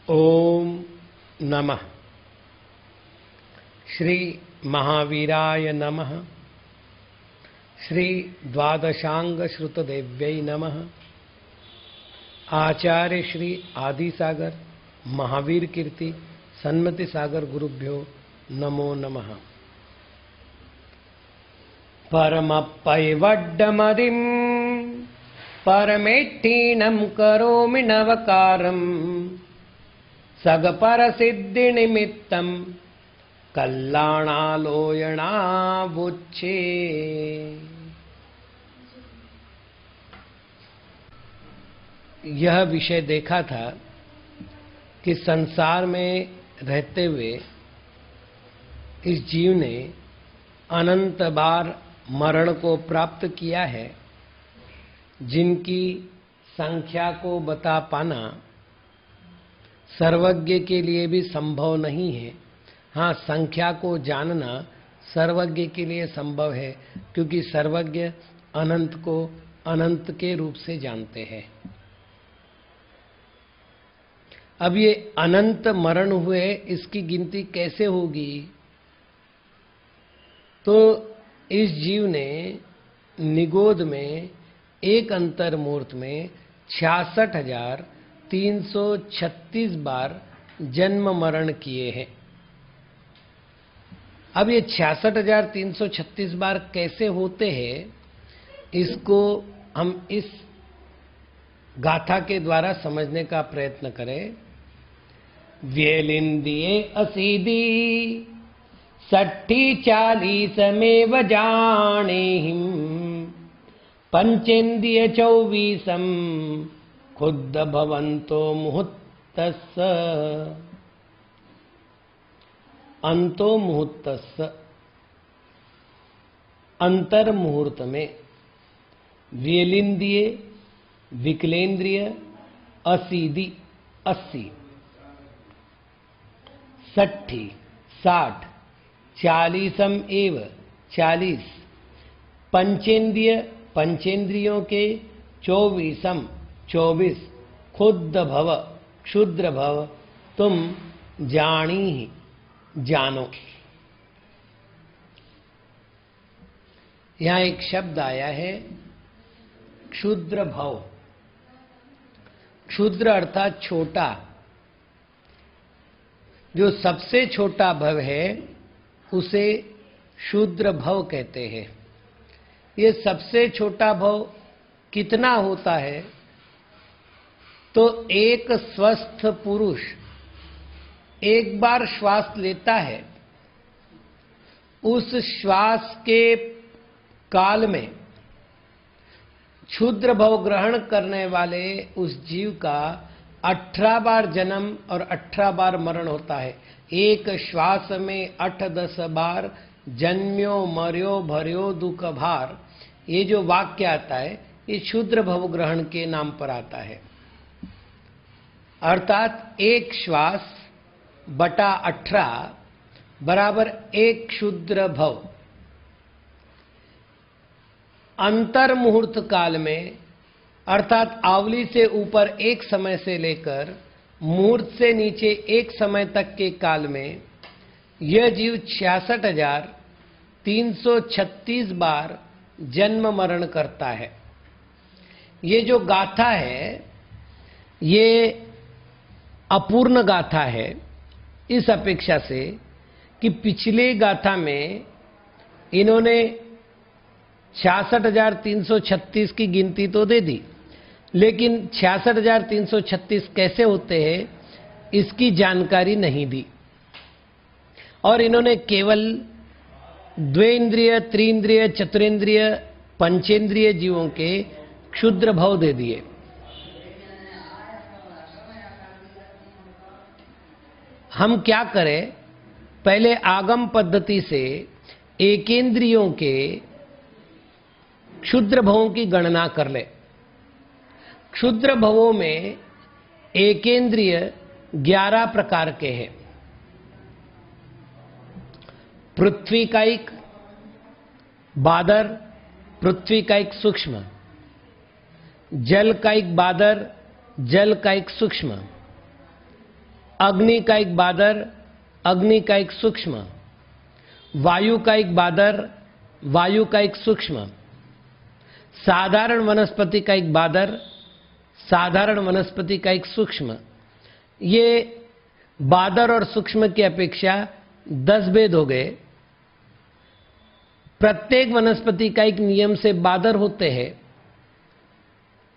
ओम नमः श्री महावीराय नमः। श्री द्वादशांग श्रुतदेव्यै नमः। आचार्य श्री आदि सागर महावीर कीर्ति सन्मति सागर गुरुभ्यो नमो नमः। परमपैवड्डमदिं परमेट्टीनं करोमि नवकारं सगपरसिद्धिनिमित्तं कल्याणालोयणावुच्चे। यह विषय देखा था कि संसार में रहते हुए इस जीव ने अनंत बार मरण को प्राप्त किया है, जिनकी संख्या को बता पाना सर्वज्ञ के लिए भी संभव नहीं है। हाँ, संख्या को जानना सर्वज्ञ के लिए संभव है, क्योंकि सर्वज्ञ अनंत को अनंत के रूप से जानते हैं। अब ये अनंत मरण हुए, इसकी गिनती कैसे होगी? तो इस जीव ने निगोद में एक अंतर्मूर्त में 66,336 बार जन्म मरण किए हैं। अब ये 66,336 बार कैसे होते हैं, इसको हम इस गाथा के द्वारा समझने का प्रयत्न करें। व्यलिंदिये असीदी 60-40 जानेहिं पंचेन्द्रिय 24 खुद्द भवन्तो मुहूर्तस्स अंतो मुहूर्तस्स। अंतर मुहूर्त में व्यलिंद्रिय विकलेंद्रिय असीदी 80 60 60 40 एव 40 पंचेन्द्रिय पंचेन्द्रियों के 24 खुद्द भव क्षुद्र भव तुम जानी ही जानो। यहाँ एक शब्द आया है क्षुद्र भव। क्षुद्र अर्थात छोटा। जो सबसे छोटा भव है उसे क्षुद्र भव कहते हैं। ये सबसे छोटा भव कितना होता है? तो एक स्वस्थ पुरुष एक बार श्वास लेता है, उस श्वास के काल में क्षुद्र भव ग्रहण करने वाले उस जीव का 18 बार जन्म और 18 बार मरण होता है। एक श्वास में 8-10 बार जन्म्यो मर्यो भर्यो दुख भार। ये जो वाक्य आता है, ये क्षुद्र भव ग्रहण के नाम पर आता है। अर्थात एक श्वास बटा 18 बराबर एक क्षुद्र भव। अंतर मुहूर्त काल में, अर्थात आवली से ऊपर एक समय से लेकर मुहूर्त से नीचे एक समय तक के काल में यह जीव 66,336 बार जन्म मरण करता है। ये जो गाथा है, ये अपूर्ण गाथा है इस अपेक्षा से कि पिछले गाथा में इन्होंने 66,336 की गिनती तो दे दी, लेकिन 66,336 कैसे होते हैं इसकी जानकारी नहीं दी। और इन्होंने केवल द्वेन्द्रिय त्रिन्द्रिय चतुरेन्द्रिय पंचेन्द्रिय जीवों के क्षुद्र भव दे दिए। हम क्या करें, पहले आगम पद्धति से एकेंद्रियों के क्षुद्र भवों की गणना कर ले। क्षुद्र भवों में एकेंद्रिय 11 प्रकार के हैं। पृथ्वी कायिक बादर, पृथ्वी कायिक सूक्ष्म, जल कायिक बादर, जल कायिक सूक्ष्म, अग्नि का एक बादर, अग्नि का एक सूक्ष्म, वायु का एक बादर, वायु का एक सूक्ष्म, साधारण वनस्पति का एक बादर, साधारण वनस्पति का एक सूक्ष्म। ये बादर और सूक्ष्म की अपेक्षा 10 भेद हो गए। प्रत्येक वनस्पति का एक नियम से बादर होते हैं,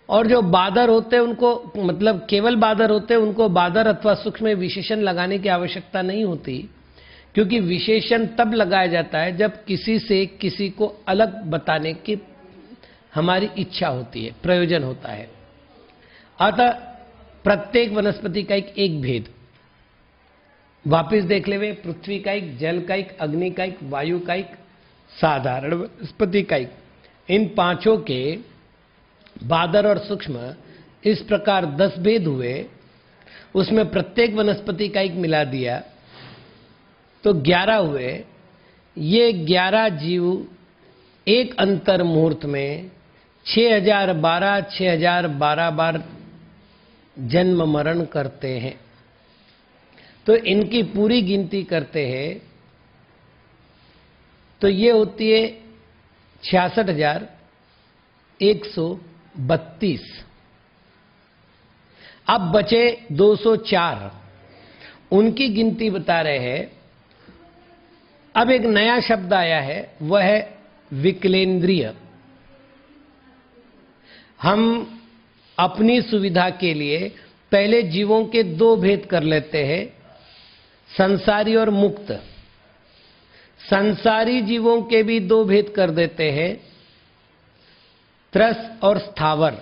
और जो बादर होते हैं उनको, मतलब केवल बादर होते हैं, उनको बादर अथवा सूक्ष्म में विशेषण लगाने की आवश्यकता नहीं होती, क्योंकि विशेषण तब लगाया जाता है जब किसी से किसी को अलग बताने की हमारी इच्छा होती है, प्रयोजन होता है। अतः प्रत्येक वनस्पति का एक भेद। वापिस देख ले, पृथ्वी का एक, जल का एक, अग्नि का एक, वायु का एक, साधारण वनस्पति का एक। इन पांचों के बादर और सूक्ष्म इस प्रकार 10 भेद हुए। उसमें प्रत्येक वनस्पति का एक मिला दिया तो 11 हुए। ये 11 जीव एक अंतर मुहूर्त में 6012 बार जन्म मरण करते हैं। तो इनकी पूरी गिनती करते हैं तो ये होती है 66,132। अब बचे 204, उनकी गिनती बता रहे हैं। अब एक नया शब्द आया है, वह है विकलेंद्रिय। हम अपनी सुविधा के लिए पहले जीवों के 2 भेद कर लेते हैं, संसारी और मुक्त। संसारी जीवों के भी 2 भेद कर देते हैं, त्रस और स्थावर।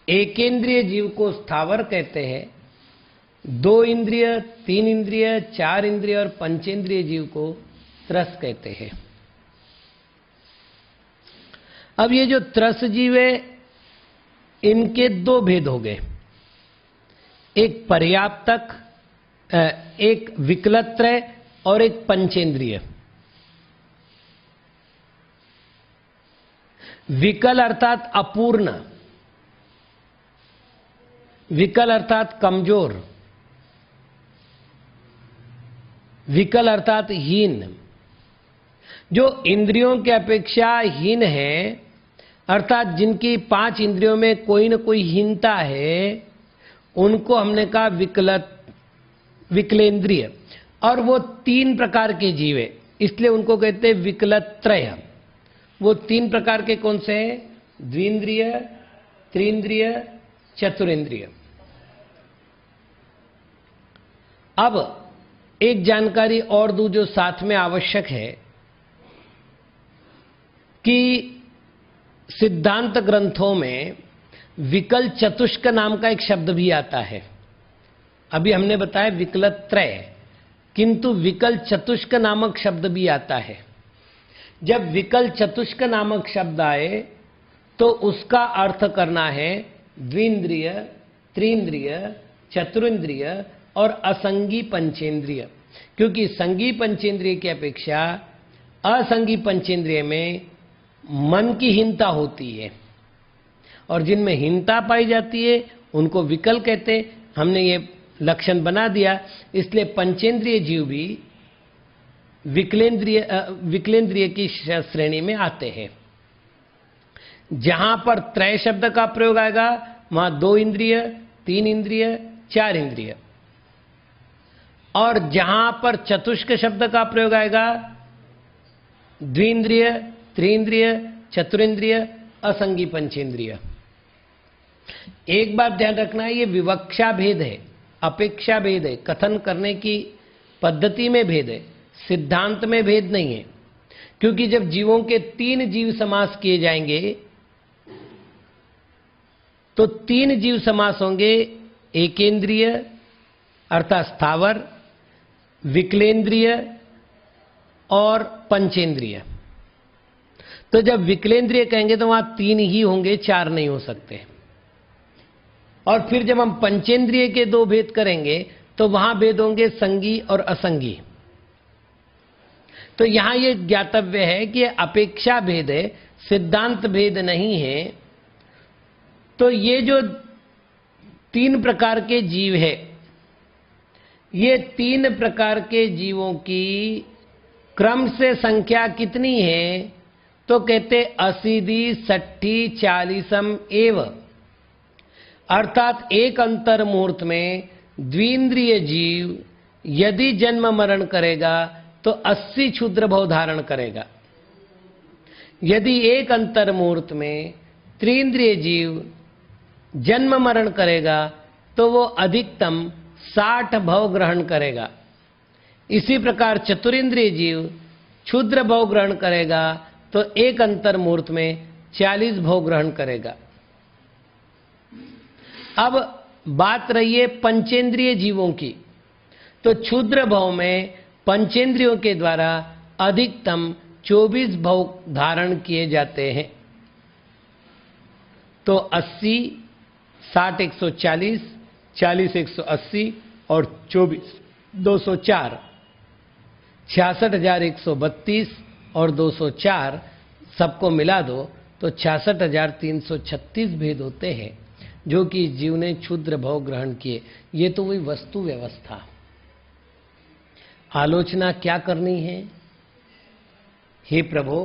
एकेंद्रिय जीव को स्थावर कहते हैं, 2 इंद्रिय, 3 इंद्रिय, 4 इंद्रिय और पंचेंद्रिय जीव को त्रस कहते हैं। अब ये जो त्रस जीव है, इनके 2 भेद हो गए, एक पर्याप्तक, एक विकलत्रय और एक पंचेंद्रिय। विकल अर्थात अपूर्ण, विकल अर्थात कमजोर, विकल अर्थात हीन। जो इंद्रियों की अपेक्षा हीन है, अर्थात जिनकी 5 इंद्रियों में कोई न कोई हीनता है, उनको हमने कहा विकलेंद्रिय। और वो 3 प्रकार के जीव है, इसलिए उनको कहते हैं विकलत्रय। वो 3 प्रकार के कौन से हैं? द्विंद्रिय, त्रिंद्रिय, चतुरेंद्रिय। अब एक जानकारी और दूं जो साथ में आवश्यक है कि सिद्धांत ग्रंथों में विकल चतुष्क नाम का एक शब्द भी आता है। अभी हमने बताया विकलत्रय, किंतु विकल चतुष्क नामक शब्द भी आता है। जब विकल चतुष्क नामक शब्द आए तो उसका अर्थ करना है द्विंद्रिय, त्रिंद्रिय, चतुरिंद्रिय और असंगी पंचेंद्रिय, क्योंकि संगी पंचेंद्रिय की अपेक्षा असंगी पंचेंद्रिय में मन की हीनता होती है, और जिनमें हीनता पाई जाती है उनको विकल कहते। हमने ये लक्षण बना दिया, इसलिए पंचेंद्रिय जीव भी विकलेंद्रिय की श्रेणी में आते हैं। जहां पर त्रय शब्द का प्रयोग आएगा वहां 2 इंद्रिय, 3 इंद्रिय, 4 इंद्रिय, और जहां पर चतुष्क शब्द का प्रयोग आएगा द्विंद्रिय, त्रिंद्रिय, चतुरेंद्रिय, असंगी पंचेंद्रिय। एक बात ध्यान रखना है, ये विवक्षा भेद है, अपेक्षा भेद है, कथन करने की पद्धति में भेद है, सिद्धांत में भेद नहीं है। क्योंकि जब जीवों के 3 जीव समास किए जाएंगे तो 3 जीव समास होंगे, एकेंद्रिय अर्थात स्थावर, विकलेंद्रिय और पंचेंद्रिय। तो जब विकलेंद्रिय कहेंगे तो वहां 3 ही होंगे, 4 नहीं हो सकते। और फिर जब हम पंचेंद्रिय के 2 भेद करेंगे तो वहां भेद होंगे संगी और असंगी। तो यहां यह ज्ञातव्य है कि अपेक्षा भेद है, सिद्धांत भेद नहीं है। तो ये जो 3 प्रकार के जीव है, ये 3 प्रकार के जीवों की क्रम से संख्या कितनी है? तो कहते 80 60 40 एव, अर्थात एक अंतर मुहूर्त में द्विंद्रिय जीव यदि जन्म मरण करेगा तो 80 क्षुद्र भव धारण करेगा। यदि एक अंतर मुहूर्त में त्रिंद्रिय जीव जन्म मरण करेगा तो वो अधिकतम 60 भव ग्रहण करेगा। इसी प्रकार चतुरिंद्रिय जीव क्षुद्र भव ग्रहण करेगा तो एक अंतर मुहूर्त में 40 भव ग्रहण करेगा। अब बात रही है पंचेंद्रिय जीवों की, तो क्षुद्र भव में पंचेंद्रियों के द्वारा अधिकतम 24 भव धारण किए जाते हैं। तो 80 60 140 40 180 और 24 204, 66,132 और 204 सबको मिला दो तो 66,336 भेद होते हैं जो कि जीव ने क्षुद्र भव ग्रहण किए। ये तो वही वस्तु व्यवस्था। आलोचना क्या करनी है? हे प्रभु,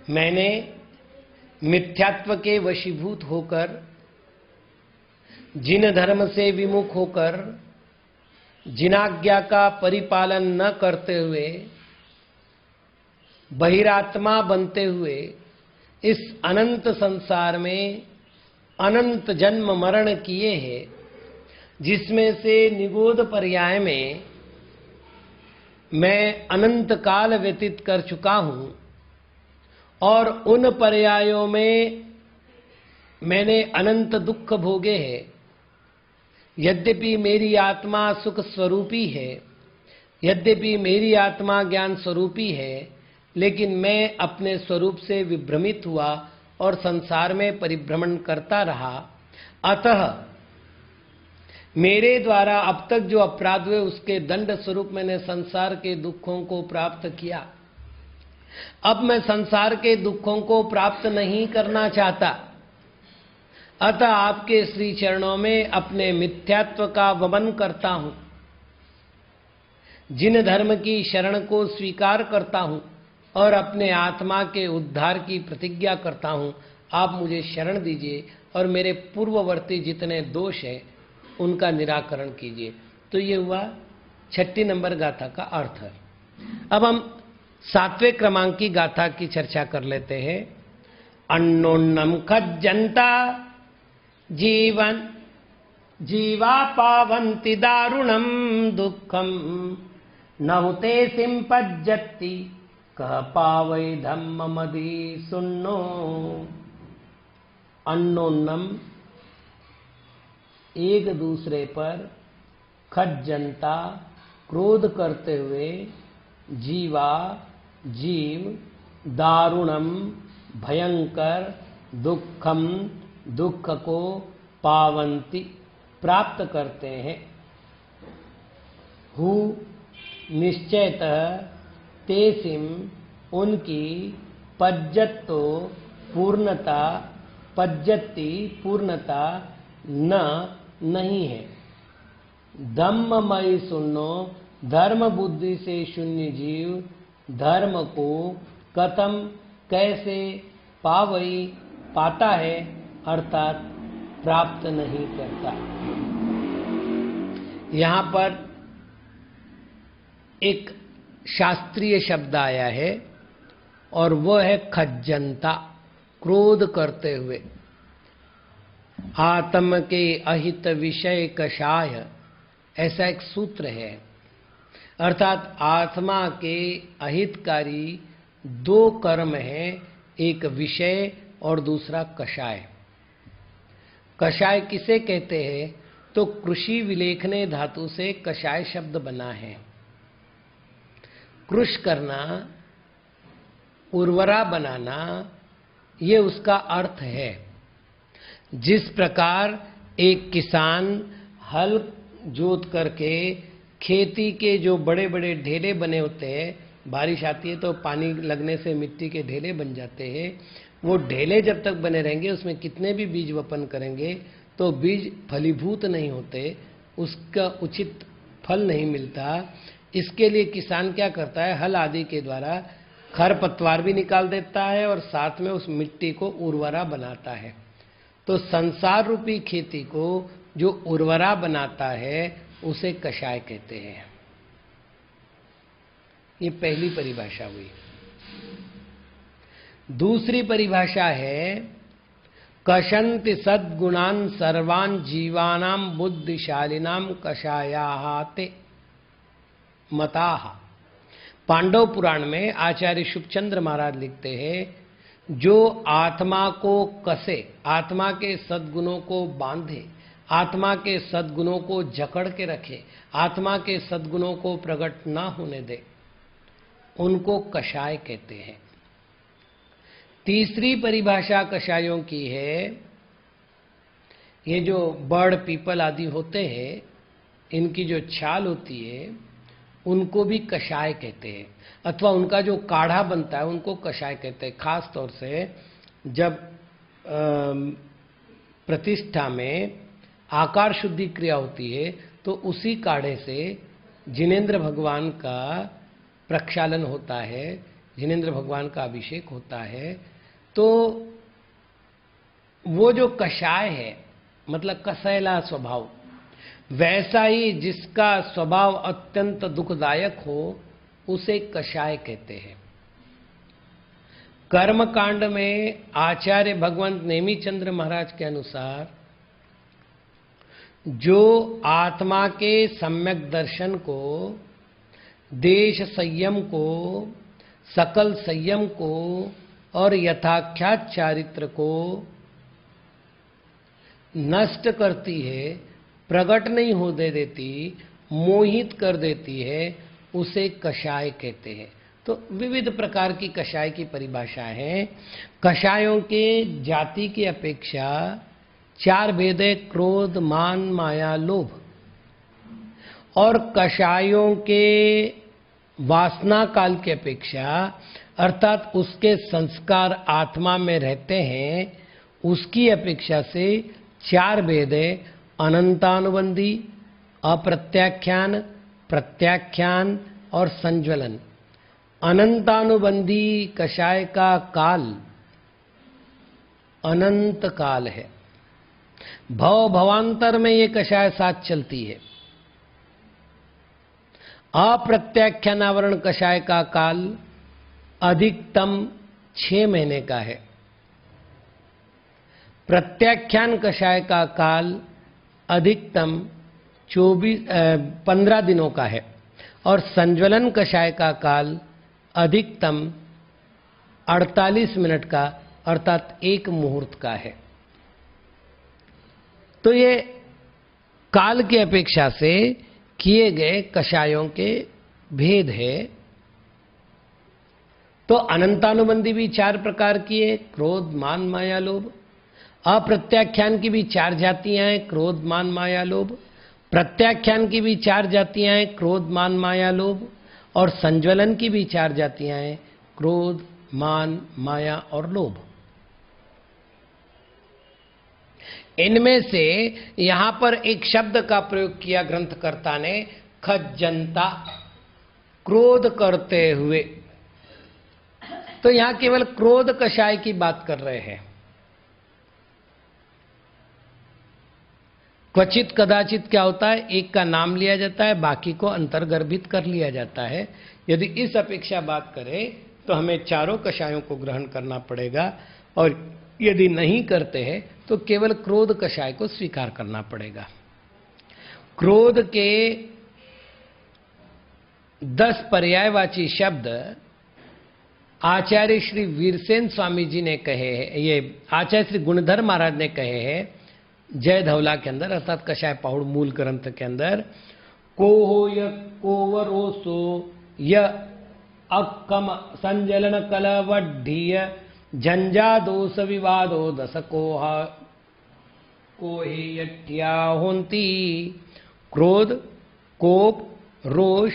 मैंने मिथ्यात्व के वशीभूत होकर, जिन धर्म से विमुख होकर, जिनाज्ञा का परिपालन न करते हुए, बहिरात्मा बनते हुए इस अनंत संसार में अनंत जन्म मरण किए हैं, जिसमें से निगूढ़ पर्याय में मैं अनंत काल व्यतीत कर चुका हूं और उन पर्यायों में मैंने अनंत दुख भोगे हैं। यद्यपि मेरी आत्मा सुख स्वरूपी है, यद्यपि मेरी आत्मा ज्ञान स्वरूपी है, लेकिन मैं अपने स्वरूप से विभ्रमित हुआ और संसार में परिभ्रमण करता रहा। अतः मेरे द्वारा अब तक जो अपराध हुए उसके दंड स्वरूप मैंने संसार के दुखों को प्राप्त किया। अब मैं संसार के दुखों को प्राप्त नहीं करना चाहता। अतः आपके श्री चरणों में अपने मिथ्यात्व का वमन करता हूं, जिन धर्म की शरण को स्वीकार करता हूं और अपने आत्मा के उद्धार की प्रतिज्ञा करता हूं। आप मुझे शरण दीजिए और मेरे पूर्ववर्ती जितने दोष हैं उनका निराकरण कीजिए। तो ये हुआ 6 नंबर गाथा का अर्थ। अब हम 7वें क्रमांक की गाथा की चर्चा कर लेते हैं। अन्नोन्नम खज्जन्ता जीवन जीवा पावन्ति दारुणम दुःखम नहुते सिंपज्जति कह पावै धम्ममदि सुन्नो। अन्नोन्नम एक दूसरे पर, खज्जन्ता क्रोध करते हुए, जीवा जीव, दारुणम भयंकर, दुखम दुख को, पावंती प्राप्त करते हैं। हु निश्चयतः तेसिम उनकी, पज्जत्तो पूर्णता, पज्जति पूर्णता न नहीं है। धम्ममयि सुनो, धर्म बुद्धि से शून्य जीव धर्म को कथम कैसे पावई पाता है, अर्थात प्राप्त नहीं करता। यहां पर एक शास्त्रीय शब्द आया है और वह है खज्जनता, क्रोध करते हुए। आत्म के अहित विषय कषाय, ऐसा एक सूत्र है। अर्थात आत्मा के अहितकारी 2 कर्म हैं, एक विषय और दूसरा कषाय। कषाय किसे कहते हैं? तो कृषि विलेखने धातु से कषाय शब्द बना है। कृष करना, उर्वरा बनाना, ये उसका अर्थ है। जिस प्रकार एक किसान हल जोत करके खेती के जो बड़े बड़े ढेले बने होते हैं, बारिश आती है तो पानी लगने से मिट्टी के ढेले बन जाते हैं, वो ढेले जब तक बने रहेंगे उसमें कितने भी बीज वपन करेंगे तो बीज फलीभूत नहीं होते, उसका उचित फल नहीं मिलता। इसके लिए किसान क्या करता है, हल आदि के द्वारा खरपतवार भी निकाल देता है और साथ में उस मिट्टी को उर्वरा बनाता है। तो संसार रूपी खेती को जो उर्वरा बनाता है उसे कषाय कहते हैं। ये पहली परिभाषा हुई। दूसरी परिभाषा है कषन्ति सद्गुणान् सर्वान् जीवानां बुद्धिशालिनां कषायाः ते मताः। पांडव पुराण में आचार्य शुभचंद्र महाराज लिखते हैं, जो आत्मा को कसे, आत्मा के सद्गुणों को बांधे, आत्मा के सद्गुणों को जकड़ के रखे, आत्मा के सद्गुणों को प्रकट ना होने दे, उनको कषाय कहते हैं। तीसरी परिभाषा कषायों की है, ये जो बड़ पीपल आदि होते हैं, इनकी जो छाल होती है उनको भी कषाय कहते हैं, अथवा उनका जो काढ़ा बनता है उनको कषाय कहते हैं। खास तौर से जब प्रतिष्ठा में आकार शुद्धि क्रिया होती है तो उसी काढ़े से जिनेंद्र भगवान का प्रक्षालन होता है, जिनेंद्र भगवान का अभिषेक होता है। तो वो जो कषाय है, मतलब कसैला स्वभाव, वैसा ही जिसका स्वभाव अत्यंत दुखदायक हो उसे कषाय कहते हैं। कर्मकांड में आचार्य भगवंत नेमिचंद्र महाराज के अनुसार जो आत्मा के सम्यक दर्शन को, देश संयम को, सकल संयम को और यथाख्यात चारित्र को नष्ट करती है, प्रकट नहीं होने देती, मोहित कर देती है, उसे कषाय कहते हैं। तो विविध प्रकार की कषाय की परिभाषा है। कषायों के जाति की अपेक्षा 4 भेद है, क्रोध, मान, माया, लोभ। और कषायों के वासना काल की अपेक्षा, अर्थात उसके संस्कार आत्मा में रहते हैं, उसकी अपेक्षा से 4 भेद है, अनंतानुबंधी, अप्रत्याख्यान, प्रत्याख्यान और संज्वलन। अनंतानुबंधी कषाय का काल अनंत काल है, भव भवांतर में ये कषाय साथ चलती है। अप्रत्याख्यानावरण कषाय का काल अधिकतम 6 महीने का है। प्रत्याख्यान कषाय का काल अधिकतम 15 दिनों का है और संज्वलन कषाय का काल अधिकतम 48 मिनट का, अर्थात 1 मुहूर्त का है। तो ये काल की अपेक्षा से किए गए कषायों के भेद है। तो अनंतानुबंधी भी 4 प्रकार की है, क्रोध, मान, माया, लोभ। अप्रत्याख्यान की भी 4 जातियां हैं, क्रोध, मान, माया, लोभ। प्रत्याख्यान की भी 4 जातियां हैं, क्रोध, मान, माया, लोभ। और संज्वलन की भी 4 जातियां हैं, क्रोध, मान, माया और लोभ। इनमें से यहां पर एक शब्द का प्रयोग किया ग्रंथकर्ता ने, खज्जंता, क्रोध करते हुए। तो यहां केवल क्रोध कषाय की बात कर रहे हैं। क्वचित कदाचित क्या होता है, एक का नाम लिया जाता है, बाकी को अंतर्गर्भित कर लिया जाता है। यदि इस अपेक्षा बात करें तो हमें चारों कषायों को ग्रहण करना पड़ेगा, और यदि नहीं करते हैं तो केवल क्रोध कषाय को स्वीकार करना पड़ेगा। क्रोध के 10 पर्यायवाची शब्द आचार्य श्री वीरसेन स्वामी जी ने कहे हैं, ये आचार्य श्री गुणधर महाराज ने कहे हैं जय धवला के अंदर, अर्थात कषाय पहुड़ मूल ग्रंथ के अंदर। कोहो य कोवरोसो य अक्कम संजलन कलवढ़ीय झंझा दोष विवादो दस कोहा कोहेयठ्या होंती। क्रोध, कोप, रोष,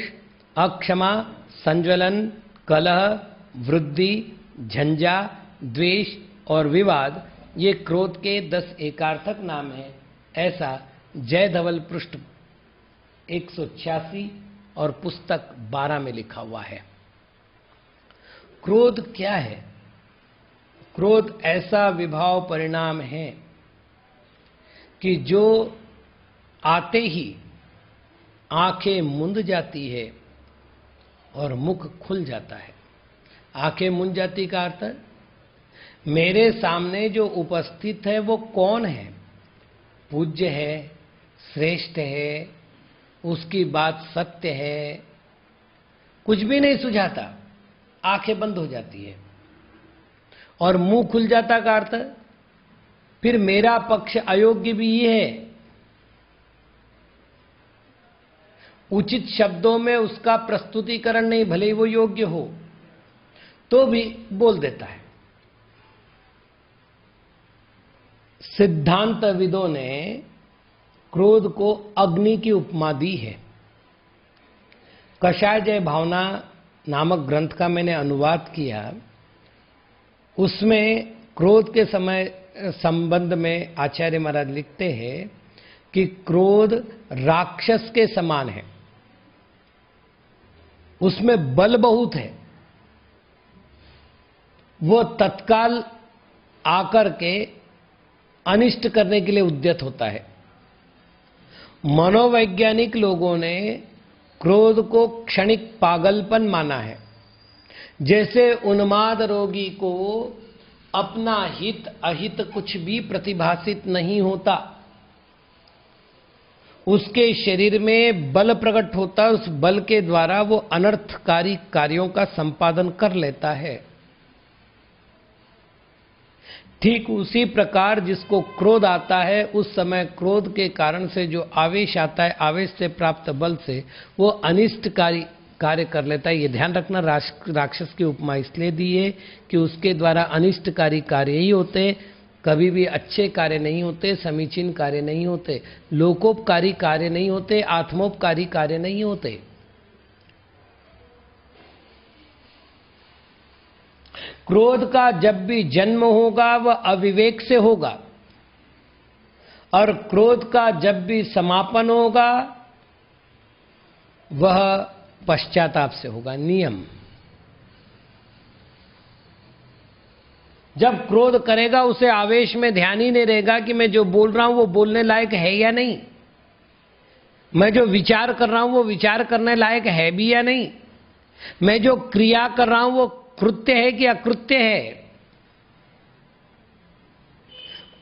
अक्षमा, संज्वलन, कलह, वृद्धि, झंझा, द्वेष और विवाद, ये क्रोध के 10 एकार्थक नाम हैं। ऐसा जय धवल पृष्ठ 186 और पुस्तक 12 में लिखा हुआ है। क्रोध क्या है? क्रोध ऐसा विभाव परिणाम है कि जो आते ही आंखें मूंद जाती है और मुख खुल जाता है। आंखें मूंद जाती का अर्थ, मेरे सामने जो उपस्थित है वो कौन है? पूज्य है, श्रेष्ठ है, उसकी बात सत्य है, कुछ भी नहीं सुझाता, आंखें बंद हो जाती है। और मुंह खुल जाता का अर्थ, फिर मेरा पक्ष अयोग्य भी है। उचित शब्दों में उसका प्रस्तुतिकरण नहीं, भले ही वो योग्य हो तो भी बोल देता है। सिद्धांतविदों ने क्रोध को अग्नि की उपमा दी है। कषाय जय भावना नामक ग्रंथ का मैंने अनुवाद किया। उसमें क्रोध के समय संबंध में आचार्य महाराज लिखते हैं कि क्रोध राक्षस के समान है, उसमें बल बहुत है। वो तत्काल आकर के अनिष्ट करने के लिए उद्यत होता है। मनोवैज्ञानिक लोगों ने क्रोध को क्षणिक पागलपन माना है। जैसे उन्माद रोगी को अपना हित अहित कुछ भी प्रतिभासित नहीं होता, उसके शरीर में बल प्रकट होता है, उस बल के द्वारा वो अनर्थकारी कार्यों का संपादन कर लेता है। ठीक उसी प्रकार जिसको क्रोध आता है, उस समय क्रोध के कारण से जो आवेश आता है, आवेश से प्राप्त बल से वो अनिष्टकारी कार्य कर लेता है। ये ध्यान रखना, राक्षस की उपमा इसलिए दी है कि उसके द्वारा अनिष्टकारी कार्य ही होते, कभी भी अच्छे कार्य नहीं होते, समीचीन कार्य नहीं होते, लोकोपकारी कार्य नहीं होते, आत्मोपकारी कार्य नहीं होते। क्रोध का जब भी जन्म होगा वह अविवेक से होगा, और क्रोध का जब भी समापन होगा वह पश्चाताप से होगा। नियम, जब क्रोध करेगा उसे आवेश में ध्यान ही नहीं रहेगा कि मैं जो बोल रहा हूं वो बोलने लायक है या नहीं, मैं जो विचार कर रहा हूं वो विचार करने लायक है भी या नहीं, मैं जो क्रिया कर रहा हूं वो कृत्य है कि अकृत्य है।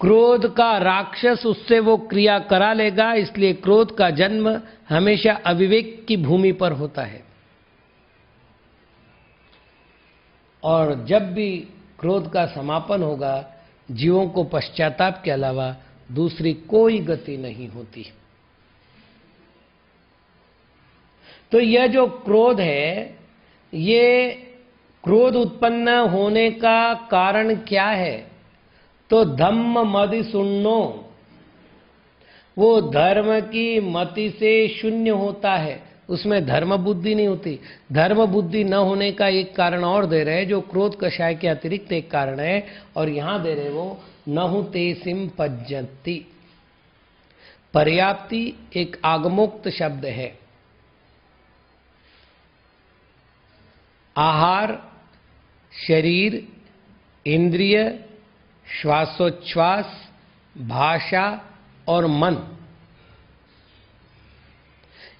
क्रोध का राक्षस उससे वो क्रिया करा लेगा। इसलिए क्रोध का जन्म हमेशा अविवेक की भूमि पर होता है, और जब भी क्रोध का समापन होगा जीवों को पश्चाताप के अलावा दूसरी कोई गति नहीं होती। तो यह जो क्रोध है, ये क्रोध उत्पन्न होने का कारण क्या है? तो धम्म मदि शून्यो, वो धर्म की मति से शून्य होता है, उसमें धर्म बुद्धि नहीं होती। धर्म बुद्धि न होने का एक कारण और दे रहे, जो क्रोध कषाय के अतिरिक्त एक कारण है, और यहां दे रहे वो नहु तेसिम पज्जति। पर्याप्ति एक आगमोक्त शब्द है। आहार, शरीर, इंद्रिय, श्वासोच्छ्वास, भाषा और मन,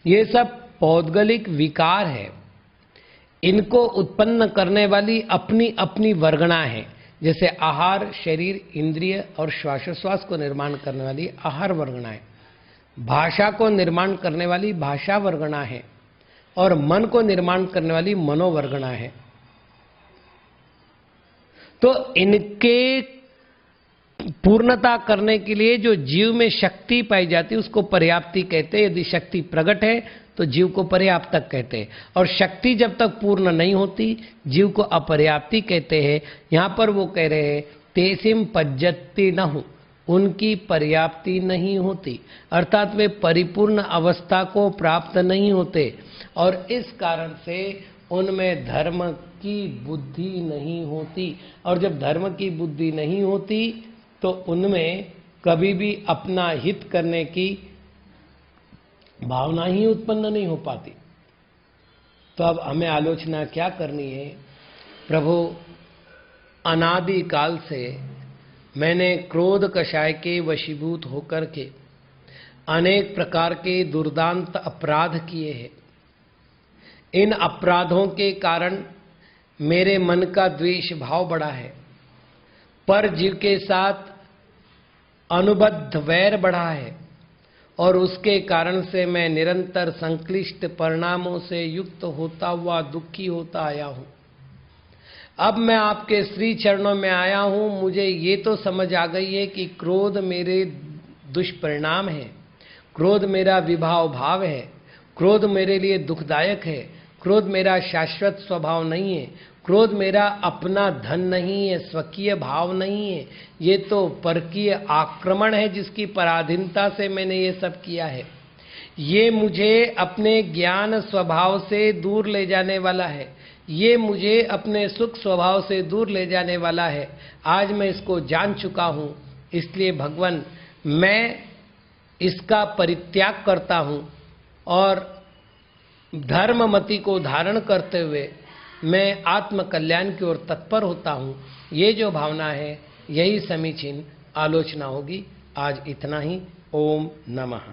ये सब पौद्गलिक विकार है। इनको उत्पन्न करने वाली अपनी अपनी वर्गणा है। जैसे आहार, शरीर, इंद्रिय और श्वासोच्छ्वास को निर्माण करने वाली आहार वर्गणा है, भाषा को निर्माण करने वाली भाषा वर्गणा है, और मन को निर्माण करने वाली मनोवर्गणा है। तो इनके पूर्णता करने के लिए जो जीव में शक्ति पाई जाती है उसको पर्याप्ति कहते हैं। यदि शक्ति प्रकट है तो जीव को पर्याप्तक कहते हैं, और शक्ति जब तक पूर्ण नहीं होती जीव को अपर्याप्ति कहते हैं। यहां पर वो कह रहे हैं तेसिम पज्जति नहु, उनकी पर्याप्ति नहीं होती, अर्थात वे परिपूर्ण अवस्था को प्राप्त नहीं होते, और इस कारण से उनमें धर्म की बुद्धि नहीं होती। और जब धर्म की बुद्धि नहीं होती तो उनमें कभी भी अपना हित करने की भावना ही उत्पन्न नहीं हो पाती। तो अब हमें आलोचना क्या करनी है? प्रभु, अनादि काल से मैंने क्रोध कषाय के वशीभूत होकर के अनेक प्रकार के दुर्दांत अपराध किए हैं। इन अपराधों के कारण मेरे मन का द्वेष भाव बढ़ा है, पर जीव के साथ अनुबद्ध वैर बढ़ा है, और उसके कारण से मैं निरंतर संक्लिष्ट परिणामों से युक्त होता हुआ दुखी होता आया हूं। अब मैं आपके श्री चरणों में आया हूं। मुझे ये तो समझ आ गई है कि क्रोध मेरे दुष्परिणाम है, क्रोध मेरा विभाव भाव है, क्रोध मेरे लिए दुखदायक है, क्रोध मेरा शाश्वत स्वभाव नहीं है, क्रोध मेरा अपना धन नहीं है, स्वकीय भाव नहीं है, ये तो परकीय आक्रमण है जिसकी पराधीनता से मैंने ये सब किया है। ये मुझे अपने ज्ञान स्वभाव से दूर ले जाने वाला है, ये मुझे अपने सुख स्वभाव से दूर ले जाने वाला है। आज मैं इसको जान चुका हूँ, इसलिए भगवान मैं इसका परित्याग करता हूँ और धर्ममति को धारण करते हुए मैं आत्म कल्याण की ओर तत्पर होता हूँ। ये जो भावना है यही समीचीन आलोचना होगी। आज इतना ही। ओम नमः।